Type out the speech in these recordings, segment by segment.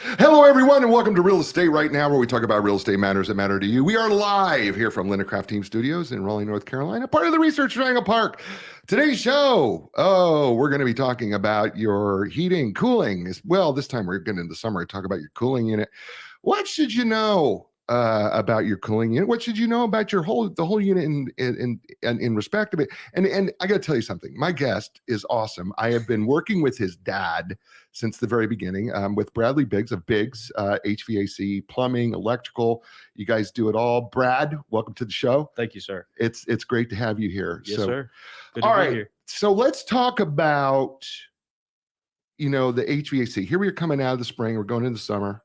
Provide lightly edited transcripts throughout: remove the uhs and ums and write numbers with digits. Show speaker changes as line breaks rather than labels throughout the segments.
Hello, everyone, and welcome to Real Estate Right Now, where we talk about real estate matters that matter to you. We are live here from Linacraft Team Studios in Raleigh, North Carolina, part of the Research Triangle Park. Today's show, we're going to be talking about your heating, cooling. Well, this time we're getting into summer to talk about your cooling unit. What should you know about your cooling unit? What should you know about the whole unit in respect of it? And I got to tell you something. My guest is awesome. I have been working with his dad since the very beginning, with Bradley Biggs of Biggs HVAC, plumbing, electrical. You guys do it all. Brad, welcome to the show.
Thank you, sir.
It's great to have you here.
Yes, sir. Good
all
to be
right.
here.
So let's talk about, the HVAC. Here we are coming out of the spring. We're going into summer,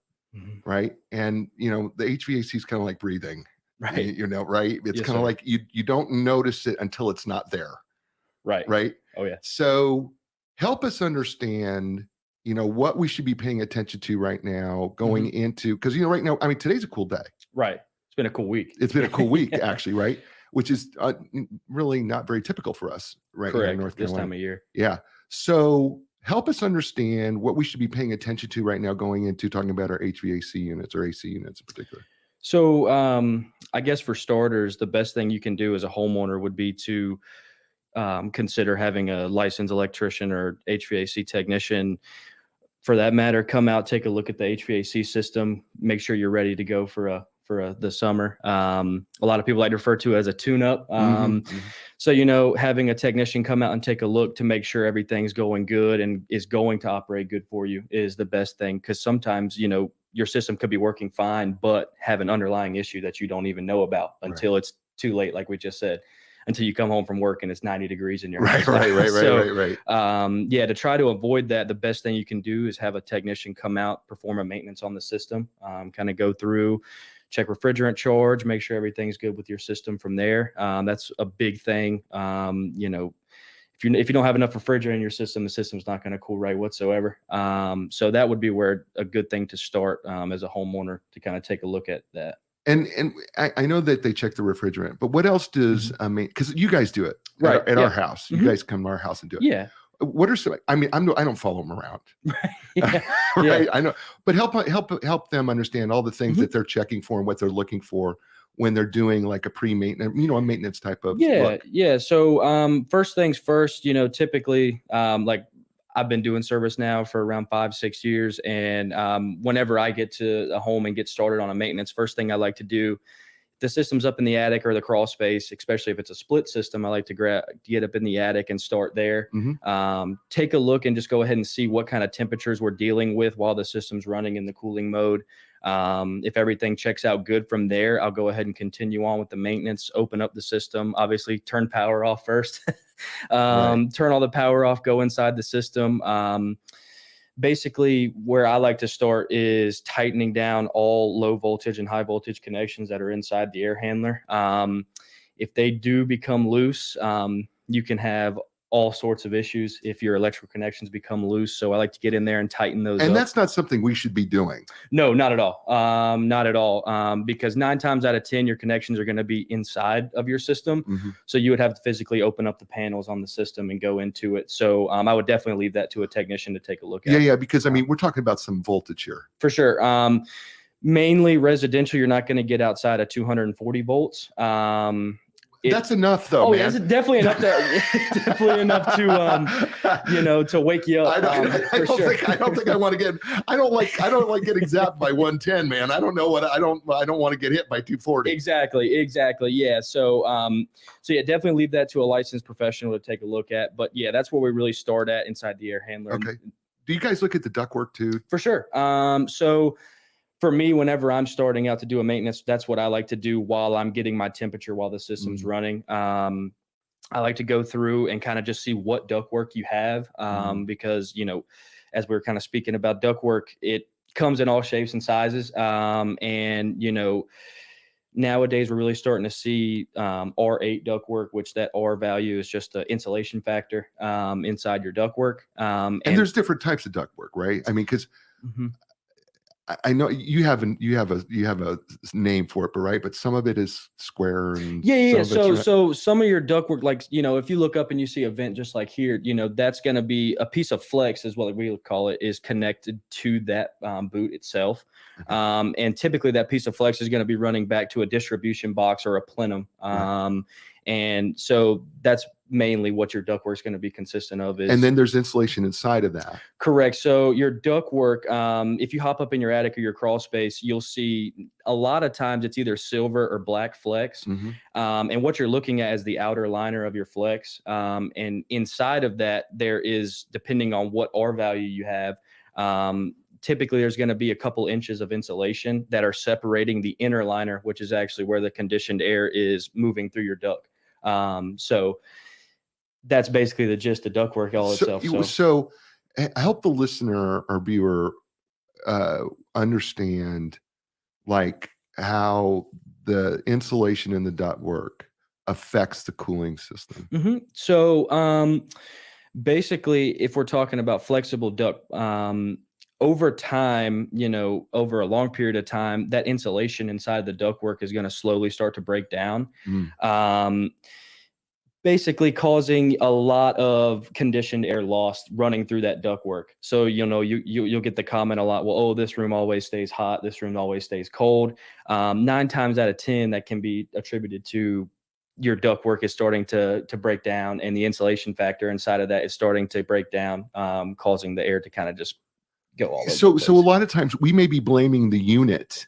right? And, the HVAC is kind of like breathing,
Right.
Right? It's
Yes,
kind of
sir.
like you don't notice it until it's not there.
Right.
Right.
Oh, yeah.
So help us understand, what we should be paying attention to right now going into, because, right now, I mean, today's a cool day.
Right. It's been a cool week.
It's been a cool week,
Yeah.
actually, right? Which is really not very typical for us right here in North Carolina.
This time of year.
Yeah. So help us understand what we should be paying attention to right now going into talking about our HVAC units or AC units in particular.
So I guess for starters, the best thing you can do as a homeowner would be to consider having a licensed electrician or HVAC technician, for that matter, come out, take a look at the HVAC system, make sure you're ready to go for the summer. A lot of people like to refer to it as a tune-up. So, having a technician come out and take a look to make sure everything's going good and is going to operate good for you is the best thing. Because sometimes, your system could be working fine, but have an underlying issue that you don't even know about until it's too late, like we just said. Until you come home from work and it's 90 degrees in your house.
Right.
To try to avoid that, the best thing you can do is have a technician come out, perform a maintenance on the system, kind of go through, check refrigerant charge, make sure everything's good with your system from there. That's a big thing. If you don't have enough refrigerant in your system, the system's not going to cool right whatsoever. So that would be where a good thing to start as a homeowner, to kind of take a look at that.
And I know that they check the refrigerant, but what else does because you guys do it at our house. You guys come to our house and do it.
Yeah.
What are some? I mean, I don't follow them around.
Yeah.
Right. I know, but help them understand all the things that they're checking for and what they're looking for when they're doing like a pre-maintenance, a maintenance type of look.
Yeah. So first things first, typically like I've been doing service now for around 5-6 years. And whenever I get to a home and get started on a maintenance, first thing I like to do, if the system's up in the attic or the crawl space, especially if it's a split system, I like to get up in the attic and start there. Take a look and just go ahead and see what kind of temperatures we're dealing with while the system's running in the cooling mode. If everything checks out good from there, I'll go ahead and continue on with the maintenance, open up the system, obviously turn power off first, turn all the power off, go inside the system. Basically, where I like to start is tightening down all low voltage and high voltage connections that are inside the air handler. If they do become loose, you can have all sorts of issues if your electrical connections become loose. So I like to get in there and tighten those up.
And that's not something we should be doing.
No, not at all. Not at all. Because 9 times out of 10, your connections are going to be inside of your system. So you would have to physically open up the panels on the system and go into it. So I would definitely leave that to a technician to take a look at.
Yeah. Because I mean, we're talking about some voltage here.
For sure. Mainly residential, you're not going to get outside of 240 volts.
That's enough, though. Man.
That's definitely enough to to wake you up.
I don't think I want to get. I don't like getting zapped by 110, man. I don't know what I don't want to get hit by 240.
Exactly. Yeah. So definitely leave that to a licensed professional to take a look at. But yeah, that's where we really start at inside the air handler.
Okay. Do you guys look at the ductwork too?
For sure. So for me, whenever I'm starting out to do a maintenance, that's what I like to do while I'm getting my temperature while the system's running. I like to go through and kind of just see what ductwork you have, because, as we were kind of speaking about ductwork, it comes in all shapes and sizes. And, nowadays we're really starting to see R8 ductwork, which that R value is just the insulation factor inside your ductwork.
And there's different types of ductwork, right? I mean, because I know you have a name for it, but right, but some of it is square and
Yeah.
some of it's
So some of your ductwork, like, if you look up and you see a vent just like here, that's going to be a piece of flex is what we would call it, is connected to that boot itself. And typically that piece of flex is going to be running back to a distribution box or a plenum. And so that's mainly what your ductwork is going to be consistent of.
and then there's insulation inside of that.
Correct. So your ductwork, if you hop up in your attic or your crawl space, you'll see a lot of times it's either silver or black flex. And what you're looking at is the outer liner of your flex. And inside of that, there is, depending on what R value you have, typically there's going to be a couple inches of insulation that are separating the inner liner, which is actually where the conditioned air is moving through your duct. So that's basically the gist of ductwork all itself.
So help the listener or viewer understand like how the insulation in the ductwork affects the cooling system.
So basically, if we're talking about flexible duct, over time, over a long period of time, that insulation inside the ductwork is going to slowly start to break down. Basically causing a lot of conditioned air loss running through that ductwork. So, you'll get the comment a lot, well, oh, this room always stays hot, this room always stays cold. 9 times out of 10, that can be attributed to your ductwork is starting to break down, and the insulation factor inside of that is starting to break down, causing the air to kind of just go all over the place.
So a lot of times we may be blaming the unit.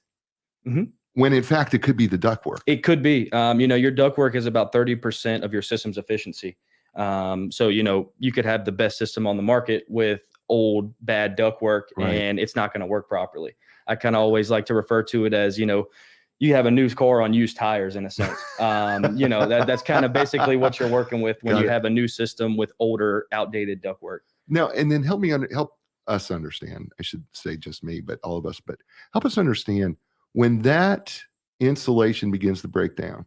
When in fact it could be the ductwork.
It could be. Your ductwork is about 30% of your system's efficiency. So you could have the best system on the market with old bad ductwork, and it's not going to work properly. I kind of always like to refer to it as, you have a new car on used tires in a sense. That's kind of basically what you're working with when you have a new system with older, outdated ductwork.
Now, and then help us understand. I should say just me, but all of us. But help us understand. When that insulation begins to break down,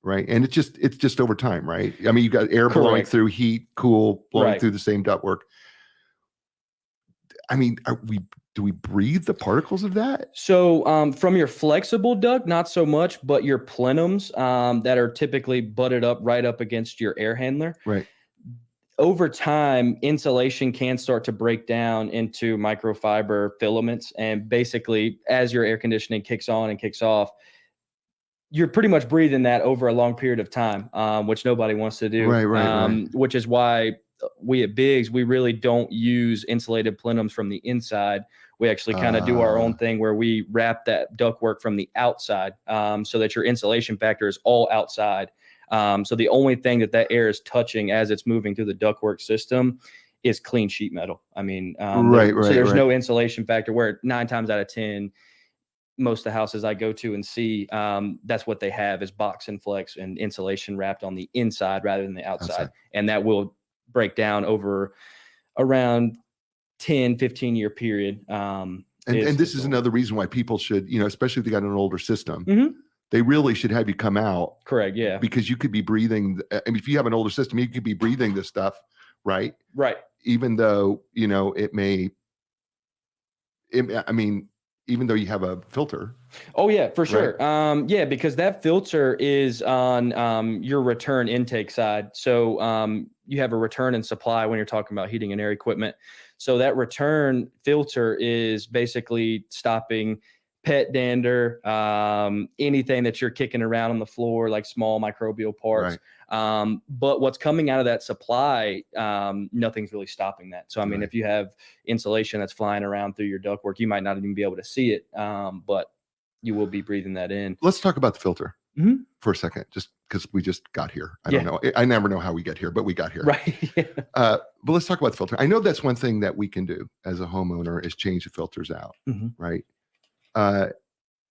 right? And it's just over time, right? I mean, you got air blowing through, heat, cool, blowing through the same ductwork. I mean, do we breathe the particles of that?
So from your flexible duct, not so much, but your plenums that are typically butted up right up against your air handler.
Right.
Over time, insulation can start to break down into microfiber filaments. And basically, as your air conditioning kicks on and kicks off, you're pretty much breathing that over a long period of time, which nobody wants to do. Right. Which is why we at Biggs, we really don't use insulated plenums from the inside. We actually kind of do our own thing where we wrap that ductwork from the outside so that your insulation factor is all outside. So the only thing that air is touching as it's moving through the ductwork system is clean sheet metal. I mean, so there's no insulation factor, where 9 times out of 10, most of the houses I go to and see, that's what they have is box and flex and insulation wrapped on the inside rather than the outside. And that will break down over around 10, 15-year period. And
this is another reason why people should, especially if they got an older system, they really should have you come out.
Correct. Yeah.
Because you could be breathing. I mean, if you have an older system, you could be breathing this stuff, right?
Right.
Even though, even though you have a filter.
Oh yeah, for sure. Right? Because that filter is on your return intake side. So you have a return and supply when you're talking about heating and air equipment. So that return filter is basically stopping pet dander, anything that you're kicking around on the floor, like small microbial parts. Right. But what's coming out of that supply, nothing's really stopping that. So, I mean, if you have insulation that's flying around through your ductwork, you might not even be able to see it, but you will be breathing that in.
Let's talk about the filter for a second, just because we just got here. I don't know. I never know how we get here, but we got here.
Right.
But let's talk about the filter. I know that's one thing that we can do as a homeowner is change the filters out, right? How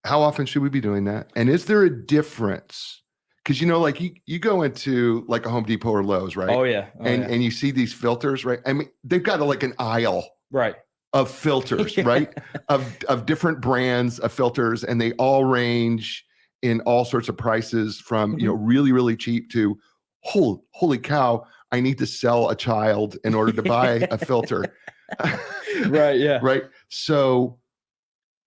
often should we be doing that? And is there a difference? Because like you go into like a Home Depot or Lowe's, right?
Oh yeah.
And you see these filters, right? I mean, they've got like an aisle,
right,
of filters, right? Of different brands of filters, and they all range in all sorts of prices from really, really cheap to holy cow, I need to sell a child in order to buy a filter.
Right. Yeah.
Right. So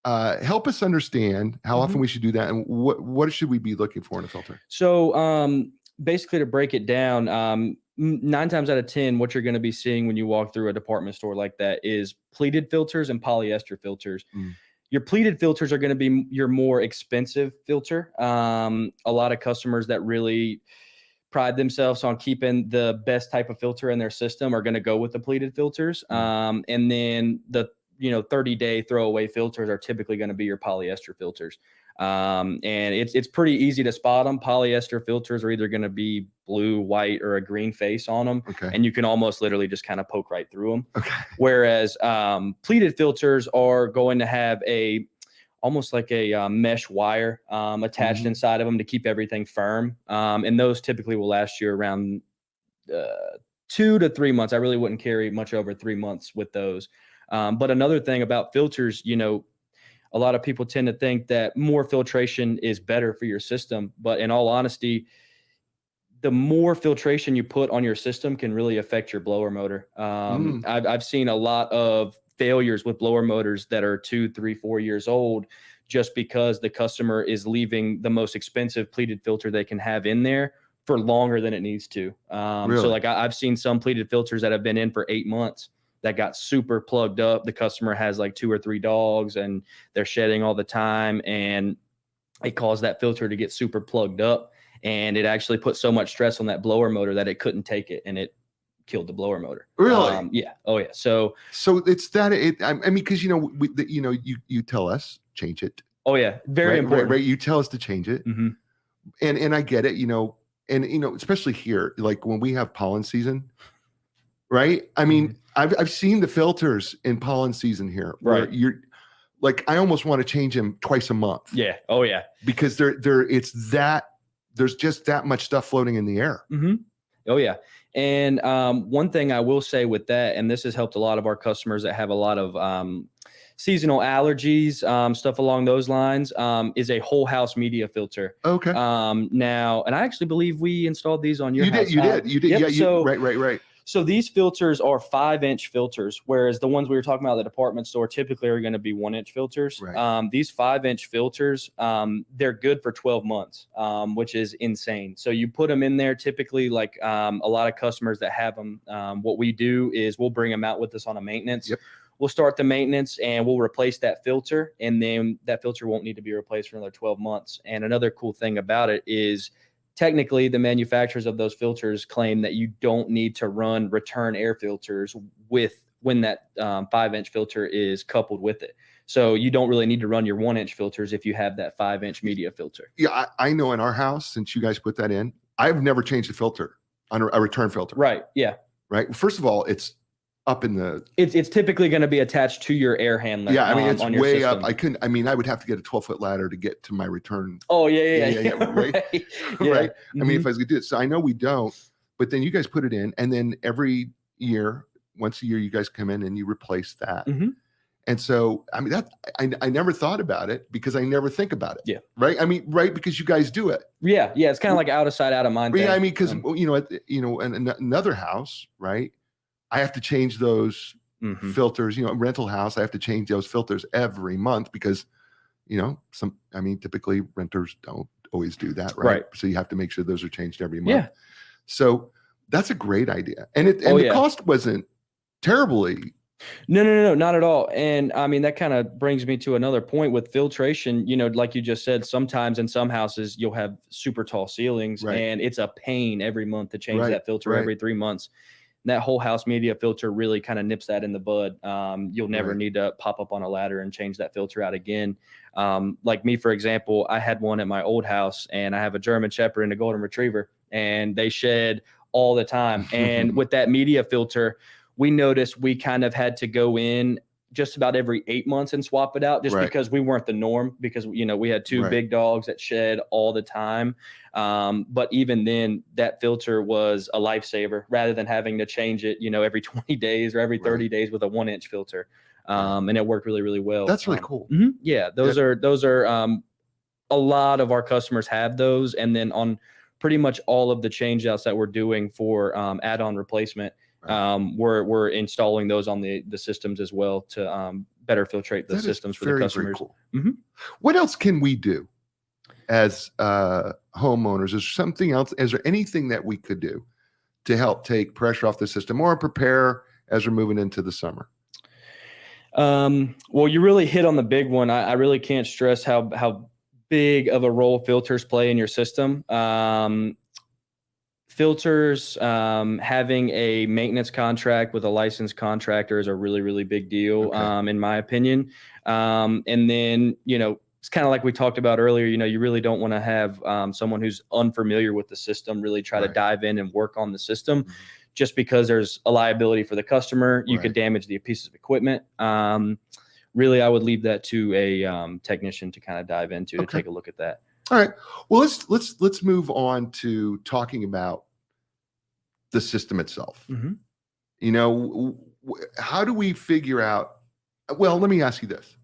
Help us understand how often
Mhm.
we should do that, and what should we be looking for in a filter?
So basically, to break it down, 9 times out of 10, what you're going to be seeing when you walk through a department store like that is pleated filters and polyester filters.
Mm.
Your pleated filters are going to be your more expensive filter. A lot of customers that really pride themselves on keeping the best type of filter in their system are going to go with the pleated filters. And then the 30-day throwaway filters are typically going to be your polyester filters. And it's pretty easy to spot them. Polyester filters are either going to be blue, white, or a green face on them,
Okay.
and you can almost literally just kind of poke right through them.
Okay.
Whereas pleated filters are going to have almost like a mesh wire attached inside of them to keep everything firm. And those typically will last you around 2 to 3 months. I really wouldn't carry much over 3 months with those. But another thing about filters, a lot of people tend to think that more filtration is better for your system. But in all honesty, the more filtration you put on your system can really affect your blower motor. I've seen a lot of failures with blower motors that are 2, 3, 4 years old, just because the customer is leaving the most expensive pleated filter they can have in there for longer than it needs to.
Really?
So like I've seen some pleated filters that have been in for 8 months that got super plugged up. The customer has like 2 or 3 dogs and they're shedding all the time, and it caused that filter to get super plugged up, and it actually put so much stress on that blower motor that it couldn't take it, and it killed the blower motor.
Really?
Yeah. Oh yeah. So
it's that I mean, because you tell us change it.
Oh yeah, very important.
Right. You tell us to change it, and I get it. And especially here, like when we have pollen season, right? I mean, I've seen the filters in pollen season here, where
Right.
you're like, I almost want to change them twice a month.
Yeah. Oh yeah.
Because there's just that much stuff floating in the air.
Oh yeah. And one thing I will say with that, and this has helped a lot of our customers that have a lot of seasonal allergies, stuff along those lines, is a whole house media filter.
Okay.
Now, and I actually believe we installed these on your house.
You did.
Yep,
Yeah.
so,
Right.
So these filters are 5-inch filters, whereas the ones we were talking about at the department store typically are going to be 1-inch filters.
Right.
These 5-inch filters, they're good for 12 months, which is insane. So you put them in there typically, like a lot of customers that have them, what we do is we'll bring them out with us on a maintenance.
Yep.
We'll start the maintenance and we'll replace that filter, and then that filter won't need to be replaced for another 12 months. And another cool thing about it is, technically, the manufacturers of those filters claim that you don't need to run return air filters when that 5-inch filter is coupled with it. So you don't really need to run your 1-inch filters if you have that 5-inch media filter.
Yeah, I know in our house, since you guys put that in, I've never changed the filter on a return filter.
Right. Yeah.
Right. First of all, it's up in the.
It's typically going to be attached to your air handler.
Yeah, I mean it's
on your
way
system.
up. I would have to get a 12-foot ladder to get to my return.
Oh yeah.
Right.
Right. Yeah.
Right. I mean, if I was gonna do it, so I know we don't. But then you guys put it in, and then every year, once a year, you guys come in and you replace that. And so, I mean, that I never thought about it because I never think about it.
Yeah.
Right. I mean, right, because you guys do it.
Yeah. It's kind of like out of sight, out of mind.
Yeah. I mean, because in another house, right, I have to change those filters. Rental house, I have to change those filters every month because, typically renters don't always do that, right? So you have to make sure those are changed every month.
Yeah.
So that's a great idea, and the cost wasn't terribly.
No, not at all. And I mean, that kind of brings me to another point with filtration. Like you just said, sometimes in some houses you'll have super tall ceilings, and it's a pain every month to change that filter every 3 months. And that whole house media filter really kind of nips that in the bud. You'll never need to pop up on a ladder and change that filter out again. Like me, for example, I had one at my old house, and I have a German Shepherd and a Golden Retriever, and they shed all the time. And with that media filter, we noticed we kind of had to go in just about every 8 months and swap it out, just because we weren't the norm, because we had 2 big dogs that shed all the time. But even then, that filter was a lifesaver rather than having to change it, every 20 days or every 30 days with a 1-inch filter. And it worked really, really well.
That's really cool.
Yeah, those are a lot of our customers have those. And then on pretty much all of the change outs that we're doing for add-on replacement, we're installing those on the systems as well to better filtrate the
That is
systems for the
very, very
customers.
cool.
Mhm.
What else can we do as homeowners? Is there something else? Is there anything that we could do to help take pressure off the system or prepare as we're moving into the summer?
Well, you really hit on the big one. I really can't stress how big of a role filters play in your system. Filters, having a maintenance contract with a licensed contractor is a really, really big deal,
Okay.
in my opinion. And then, it's kind of like we talked about earlier, you really don't want to have someone who's unfamiliar with the system really try to
Right.
dive in and work on the system.
Mhm.
Just because there's a liability for the customer, you could
Right.
damage the pieces of equipment. Really, I would leave that to a technician to kind of dive into to
Okay.
take a look at that.
All right. Well, let's move on to talking about the system itself.
Mhm.
How do we figure out? Well, let me ask you this: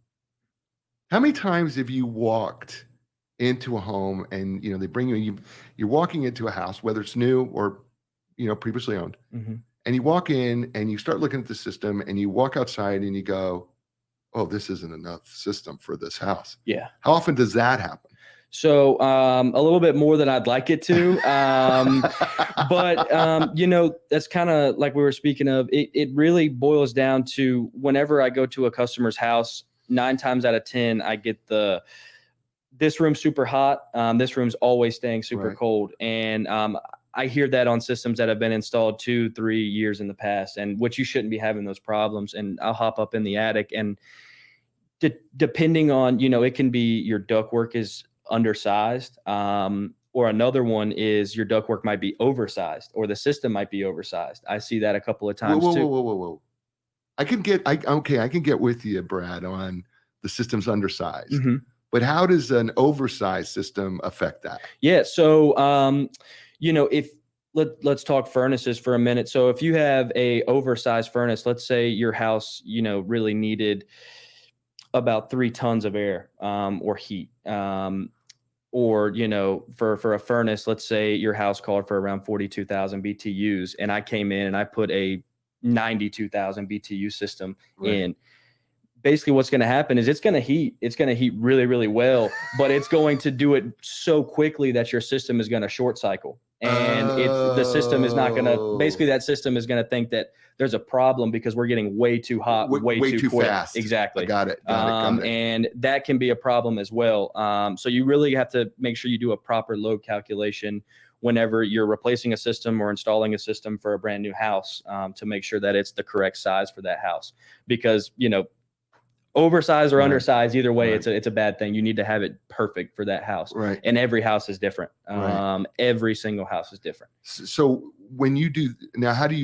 how many times have you walked into a home and they bring you're walking into a house, whether it's new or previously owned,
Mhm.
and you walk in and you start looking at the system and you walk outside and you go, "Oh, this isn't enough system for this house."
Yeah.
How often does that happen?
So a little bit more than I'd like it to. But that's kind of like we were speaking of. It really boils down to whenever I go to a customer's house, 9 times out of 10, I get this room's super hot. This room's always staying super
Right.
cold. And I hear that on systems that have been installed 2-3 years in the past, and which you shouldn't be having those problems. And I'll hop up in the attic and depending on, it can be your ductwork is undersized, or another one is your ductwork might be oversized or the system might be oversized. I see that a couple of
Whoa,
times
whoa,
too.
whoa, whoa, whoa, whoa! I can get with you, Brad, on the system's undersized.
Mhm.
But how does an oversized system affect that?
Yeah. So, if let's talk furnaces for a minute. So if you have a oversized furnace, let's say your house, really needed about 3 tons of air, or heat. Or, for a furnace, let's say your house called for around 42,000 BTUs and I came in and I put a 92,000 BTU system
Right.
in. Basically what's going to happen is it's going to heat really, really well, but it's going to do it so quickly that your system is going to short cycle. And the system is not going to, basically that system is going to think that there's a problem because we're getting way too hot, way too quick.
fast.
Exactly.
I got it. Got it.
And that can be a problem as well. So you really have to make sure you do a proper load calculation whenever you're replacing a system or installing a system for a brand new house, to make sure that it's the correct size for that house. Because, oversized or
Right.
undersized, either way,
Right.
it's a bad thing. You need to have it perfect for that house.
Right.
And every house is different.
Right.
Every single house is different.
So when you do now, do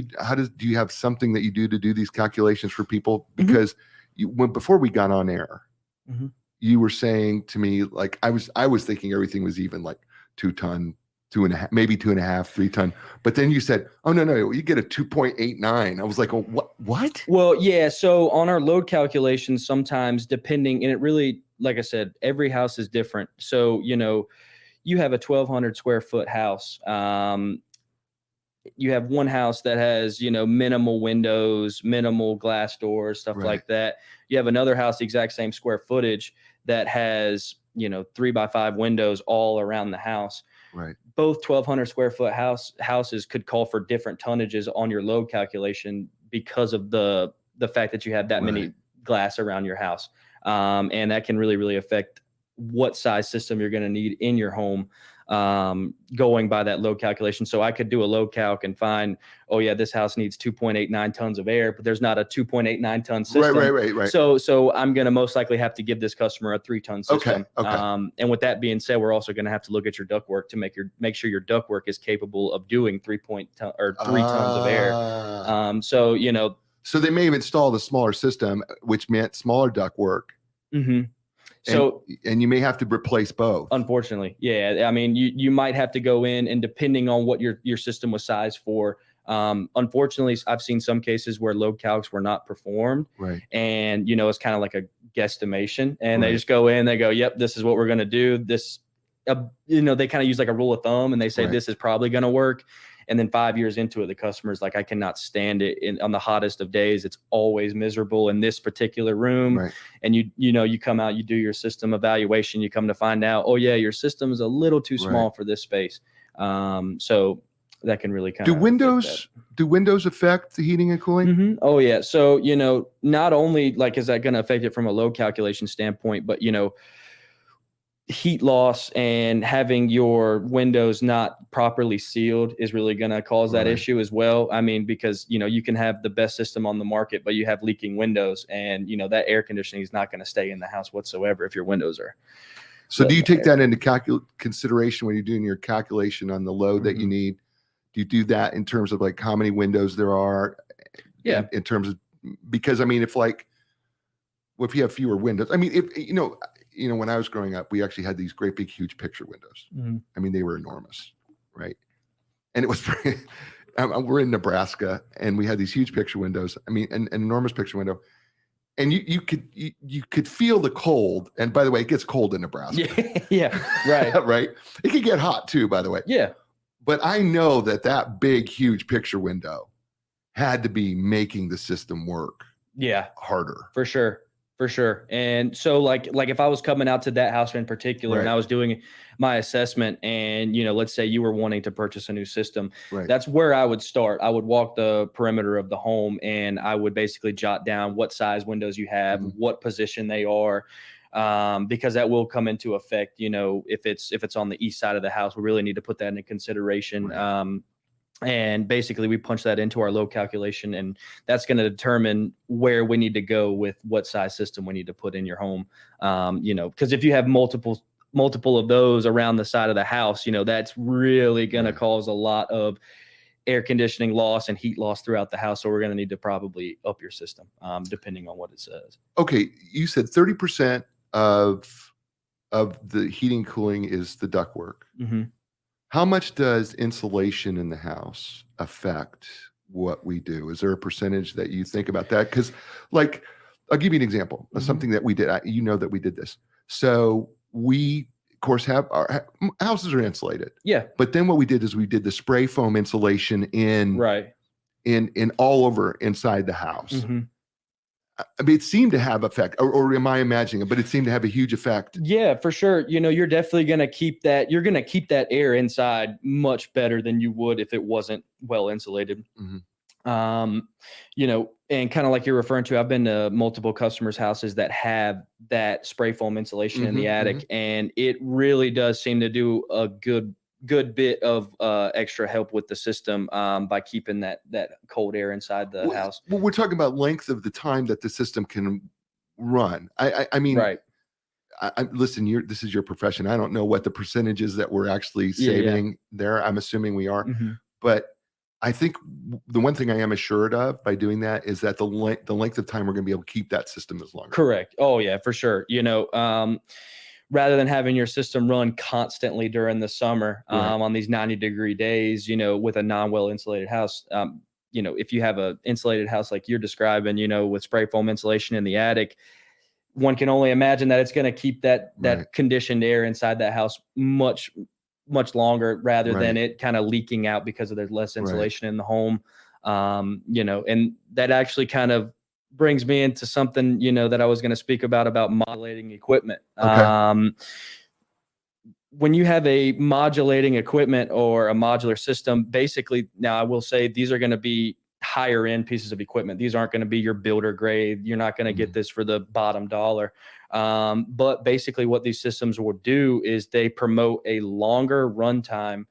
you have something that you do to do these calculations for people?
Mhm.
Because before we got on air,
Mhm.
you were saying to me, like, I was thinking everything was even, like 2 ton, 2.5, maybe 2.5, 3 ton. But then you said, "Oh, no, you get a 2.89." I was like, "Oh, what?"
Well, yeah. So on our load calculations, sometimes depending, and it really, like I said, every house is different. So, you have a 1,200 square foot house. You have one house that has, minimal windows, minimal glass doors, stuff
Right.
like that. You have another house, the exact same square footage that has, 3x5 windows all around the house.
Right.
Both 1,200 square foot houses could call for different tonnages on your load calculation because of the fact that you have that many
Right.
glass around your house. And that can really, really affect what size system you're going to need in your home, going by that load calculation. So I could do a load calc and find, oh yeah, this house needs 2.89 tons of air, but there's not a 2.89 ton system.
Right.
So I'm going to most likely have to give this customer a 3-ton system.
Okay.
And with that being said, we're also going to have to look at your ductwork to make sure your ductwork is capable of doing 3 tons of air.
So they may have installed a smaller system, which meant smaller ductwork.
Mm-hmm. So,
and you may have to replace both.
Unfortunately, yeah. I mean, you might have to go in, and depending on what your system was sized for, unfortunately, I've seen some cases where load calcs were not performed,
Right.
and it's kind of like a guesstimation, and
Right.
they just go in, they go, "Yep, this is what we're going to do." This, they kind of use like a rule of thumb, and they say
Right.
this is probably going to work. And then 5 years into it, the customer's like, I cannot stand it. On the hottest of days, it's always miserable in this particular room.
Right.
And you come out, you do your system evaluation, you come to find out, oh yeah, your system is a little too small for this space. So that can really kind of
do windows affect the heating and cooling?
Mm-hmm. Oh yeah. So, not only like, is that going to affect it from a load calculation standpoint, but, heat loss and having your windows not properly sealed is really going to cause that issue as well. I mean, because, you can have the best system on the market, but you have leaking windows, and, that air conditioning is not going to stay in the house whatsoever if your windows are.
So do you take that into consideration when you're doing your calculation on the load that you need? Do you do that in terms of like how many windows there are?
Yeah.
In terms of, because I mean, if you have fewer windows, I mean, if, when I was growing up, we actually had these great big, huge picture windows. I mean, they were enormous, right? And it was, we're in Nebraska, and we had these huge picture windows. I mean, an enormous picture window. And you could feel the cold. And by the way, it gets cold in Nebraska.
Yeah, right.
Right. It could get hot too, by the way.
Yeah.
But I know that big, huge picture window had to be making the system work.
Yeah.
Harder.
For sure. And so like if I was coming out to that house in particular, and I was doing my assessment, and, let's say you were wanting to purchase a new system, that's where I would start. I would walk the perimeter of the home, and I would basically jot down what size windows you have, what position they are, because that will come into effect. If it's on the east side of the house, we really need to put that into consideration. And basically we punch that into our load calculation, and that's going to determine where we need to go with what size system we need to put in your home. Because if you have multiple of those around the side of the house, that's really going to cause a lot of air conditioning loss and heat loss throughout the house. So we're going to need to probably up your system, depending on what it says.
Okay. You said 30% of the heating cooling is the ductwork. How much does insulation in the house affect what we do? Is there a percentage that you think about that? Because, like, I'll give you an example of something that we did. That we did this. So we, of course, have our houses are insulated. Yeah. But then what we did is we did the spray foam insulation in all over inside the house. I mean, it seemed to have effect, or am I imagining it? But it seemed to have a huge effect. Yeah, for sure. You're definitely going to keep that. You're going to keep that air inside much better than you would if it wasn't well insulated. And kind of like you're referring to, I've been to multiple customers' houses that have that spray foam insulation in the attic, and it really does seem to do a good bit of extra help with the system by keeping that cold air inside the house. Well, we're talking about length of the time that the system can run. I mean, listen, this is your profession. I don't know what the percentages that we're actually saving there. I'm assuming we are, but I think the one thing I am assured of by doing that is that the length of time we're going to be able to keep that system as longer. Correct. Oh yeah, for sure. Rather than having your system run constantly during the summer on these 90-degree days, with a non-well insulated house, if you have a insulated house like you're describing, with spray foam insulation in the attic, one can only imagine that it's going to keep that conditioned air inside that house much, much longer rather than it kind of leaking out because there's less insulation in the home. And that actually kind of brings me into something, that I was going to speak about modulating equipment. Okay. When you have a modulating equipment or a modular system, basically, now I will say these are going to be higher end pieces of equipment. These aren't going to be your builder grade. You're not going to get this for the bottom dollar. But basically what these systems will do is they promote a longer runtime,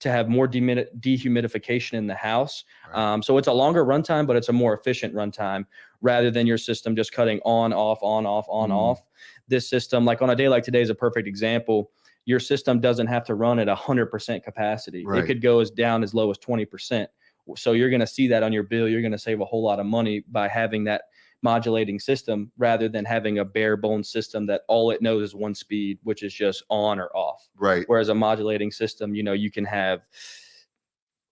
to have more dehumidification in the house. So it's a longer runtime, but it's a more efficient runtime rather than your system just cutting on, off, on, off, on, off. This system, like on a day like today is a perfect example. Your system doesn't have to run at 100% capacity. It could go down as low as 20%. So you're going to see that on your bill. You're going to save a whole lot of money by having that modulating system rather than having a bare bones system that all it knows is one speed, which is just on or off. Right. Whereas a modulating system, you can have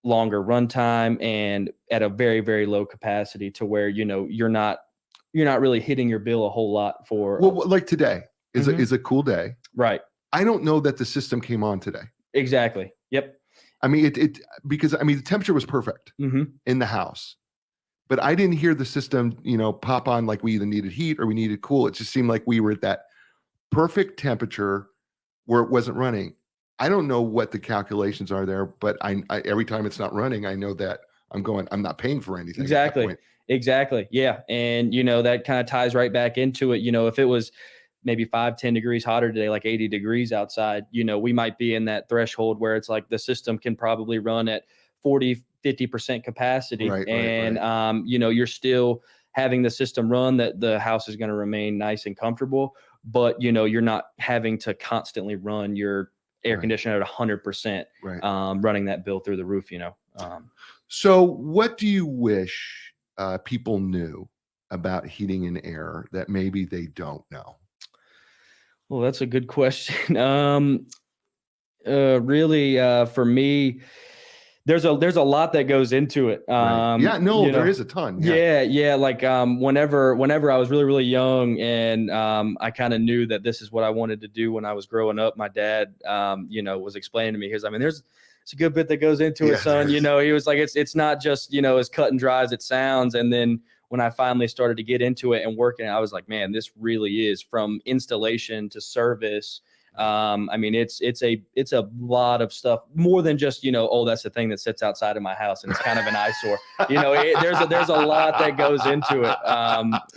longer runtime and at a very, very low capacity to where, you're not really hitting your bill a whole lot for. Well, like today is a cool day. Right. I don't know that the system came on today. Exactly. Yep. I mean, because I mean, the temperature was perfect in the house, but I didn't hear the system, pop on like we either needed heat or we needed cool. It just seemed like we were at that perfect temperature where it wasn't running. I don't know what the calculations are there, but I every time it's not running, I know that I'm not paying for anything.
Exactly. Yeah. And, that kind of ties right back into it. If it was maybe 5-10 degrees hotter today, like 80 degrees outside, we might be in that threshold where it's like the system can probably run at 40-50% capacity.
Right.
You're still having the system run, that the house is going to remain nice and comfortable, but, you're not having to constantly run your air conditioner at 100%, running that bill through the roof,
So what do you wish people knew about heating and air that maybe they don't know?
Well, that's a good question. Really, for me, there's a lot that goes into it.
There is a ton.
Yeah. Like whenever I was really, really young, and I kind of knew that this is what I wanted to do when I was growing up. My dad, was explaining to me, it's a good bit that goes into it, son. He was like, it's not just, as cut and dry as it sounds. And then when I finally started to get into it and working, I was like, man, this really is, from installation to service. It's a lot of stuff, more than just, that's the thing that sits outside of my house and it's kind of an eyesore. There's a lot that goes into it.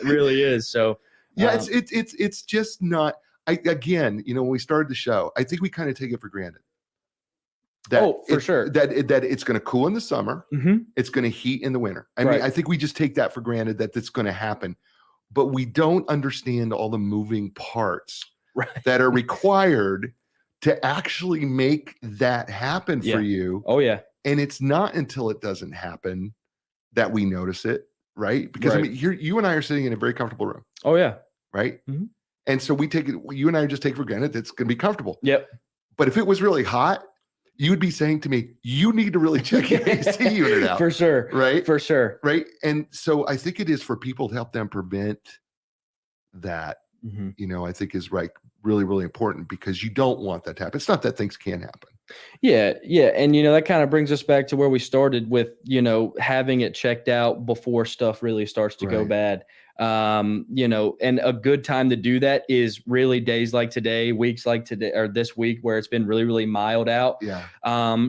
Really is. So
it's just not. When we started the show, I think we kind of take it for granted.
Sure.
That it's going to cool in the summer. It's going to heat in the winter. I mean, I think we just take that for granted that that's going to happen, but we don't understand all the moving parts that are required to actually make that happen for you.
Oh yeah.
And it's not until it doesn't happen that we notice it, right? Because I mean, you and I are sitting in a very comfortable room.
Oh yeah.
Right. And so you and I just take for granted that it's going to be comfortable.
Yep.
But if it was really hot, you would be saying to me, you need to really check your AC unit out.
For sure.
Right?
For sure.
Right. And so I think it is for people to help them prevent that, I think is really, really important, because you don't want that to happen. It's not that things can't happen.
Yeah. Yeah. And, that kind of brings us back to where we started with, having it checked out before stuff really starts to go bad. And a good time to do that is really days like today, weeks like today, or this week, where it's been really, really mild out.
Yeah.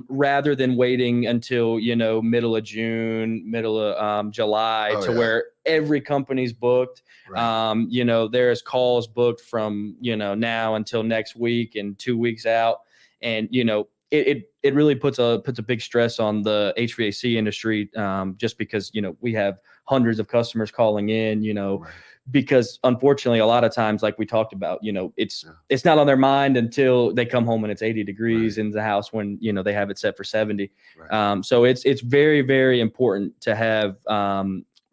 Rather than waiting until, middle of June, middle of July, where every company's booked. There's calls booked from, now until next week and 2 weeks out. And, it really puts a big stress on the HVAC industry, just because, we have hundreds of customers calling in, because unfortunately, a lot of times, like we talked about, it's not on their mind until they come home and it's 80 degrees in the house when, they have it set for 70. So it's very, very important to have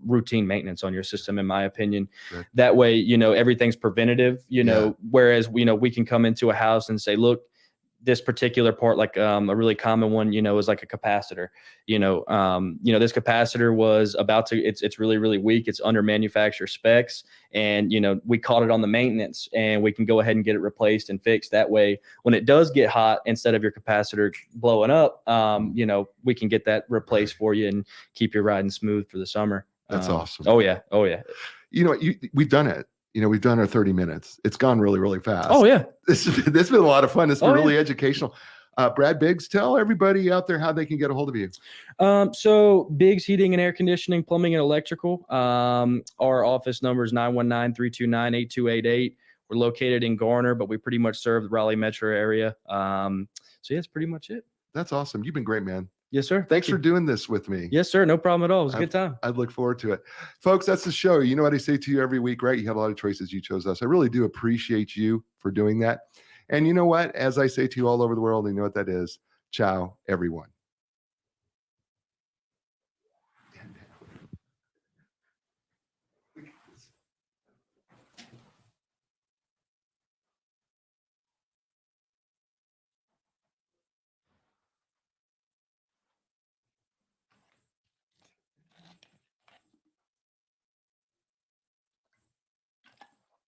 routine maintenance on your system, in my opinion. That way, everything's preventative, whereas, we can come into a house and say, look, this particular part, like a really common one, is like a capacitor. This capacitor was it's really, really weak. It's under manufacturer specs, and we caught it on the maintenance, and we can go ahead and get it replaced and fixed. That way, when it does get hot, instead of your capacitor blowing up, we can get that replaced for you and keep you riding smooth for the summer.
That's awesome.
Oh yeah.
We've done it. We've done our 30 minutes. It's gone really, really fast.
Oh yeah.
This has been a lot of fun. It's been really educational. Brad Biggs, tell everybody out there how they can get a hold of you.
So Biggs Heating and Air Conditioning, Plumbing and Electrical. Our office number is 919-329-8288. We're located in Garner, but we pretty much serve the Raleigh metro area. So that's pretty much it.
That's awesome. You've been great, man.
Yes, sir.
Thanks for doing this with me.
Yes, sir. No problem at all. It was a good time.
I look forward to it. Folks, that's the show. You know what I say to you every week, right? You have a lot of choices. You chose us. I really do appreciate you for doing that. And you know what? As I say to you all over the world, you know what that is. Ciao, everyone.